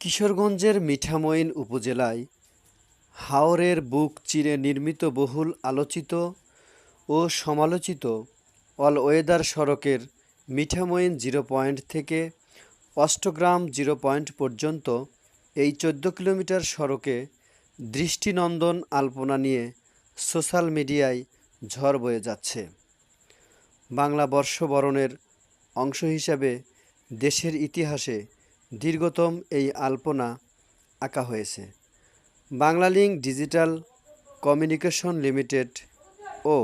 কিশোরগঞ্জের মিঠামইন উপজেলায় হাওরের বুক চিরে নির্মিত বহুল আলোচিত ও সমালোচিত অল ওয়েদার সড়কের মিঠামইন জিরো পয়েন্ট থেকে অষ্টগ্রাম জিরো পয়েন্ট পর্যন্ত এই ১৪ কিলোমিটার সড়কে দৃষ্টিনন্দন আলপনা নিয়ে সোশ্যাল মিডিয়ায় ঝড় বয়ে যাচ্ছে। বাংলা বর্ষবরণের অংশ হিসাবে দেশের ইতিহাসে দীর্ঘতম এই আলপনা আঁকা হয়েছে। বাংলালিংক ডিজিটাল কমিউনিকেশন লিমিটেড ও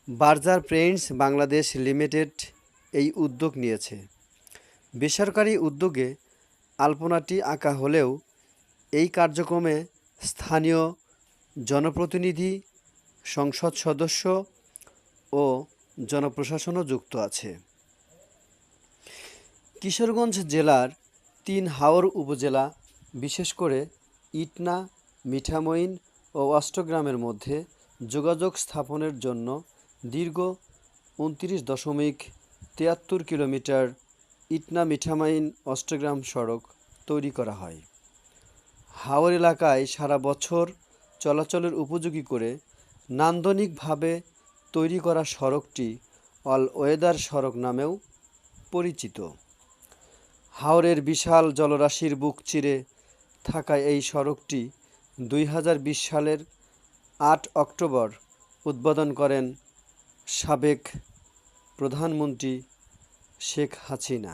বার্জার পেইন্টস বাংলাদেশ লিমিটেড এই উদ্যোগ নিয়েছে। বেসরকারি উদ্যোগে আলপনাটি আঁকা হলেও এই কার্যক্রমে স্থানীয় জনপ্রতিনিধি, সংসদ সদস্য ও জনপ্রশাসনও যুক্ত আছে। কিশোরগঞ্জ জেলার ৩ হাওর উপজেলা, বিশেষ করে ইটনা, মিঠামইন ও অষ্টগ্রামের মধ্যে যোগাযোগ স্থাপনের জন্য দীর্ঘ ২৯.৭৩ কিলোমিটার ইটনা মিঠামইন অষ্টগ্রাম সড়ক তৈরি করা হয়। হাওর এলাকায় সারা বছর চলাচলের উপযোগী করে নান্দনিকভাবে তৈরি করা সড়কটি অল ওয়েদার সড়ক নামেও পরিচিত। হাওরের বিশাল জলরাশির বুক চিরে থাকা এই সড়কটি ২০২০ সালের ৮ অক্টোবর উদ্বোধন করেন সাবেক প্রধানমন্ত্রী শেখ হাসিনা।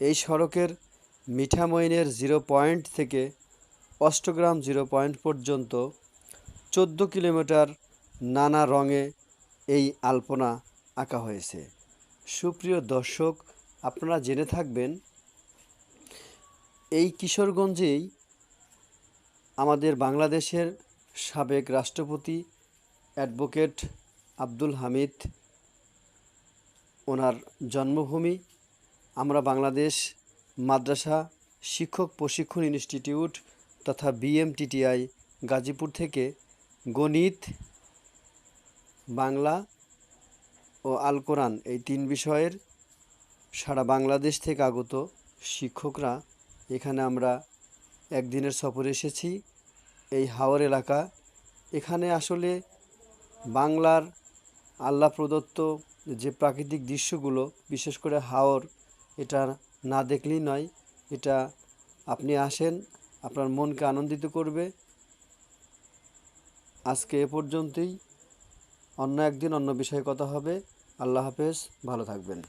এই সড়কের মিঠামইনের জিরো পয়েন্ট থেকে অষ্টগ্রাম জিরো পয়েন্ট পর্যন্ত ১৪ কিলোমিটার নানা রঙে এই আলপনা আঁকা হয়েছে। সুপ্রিয় দর্শক, আপনারা জেনে থাকবেন এই কিশোরগঞ্জেই আমাদের বাংলাদেশের সাবেক রাষ্ট্রপতি অ্যাডভোকেট আব্দুল হামিদ ওনার জন্মভূমি। আমরা বাংলাদেশ মাদ্রাসা শিক্ষক প্রশিক্ষণ ইনস্টিটিউট তথা BMTTI গাজীপুর থেকে গণিত, বাংলা ও আল কোরআন এই ৩ বিষয়ের সারা বাংলাদেশ থেকে আগত শিক্ষকরা এখানে আমরা একদিনের সফরে এসেছি। এই হাওর এলাকা, এখানে আসলে বাংলার আল্লাহ প্রদত্ত যে প্রাকৃতিক দৃশ্যগুলো, বিশেষ করে হাওর, এটা না দেখলেই নয়। এটা আপনি আসেন, আপনার মনকে আনন্দিত করবে। আজকে এ পর্যন্তই। অন্য একদিন অন্য বিষয়ে কথা হবে। আল্লাহ হাফেজ, ভালো থাকবেন।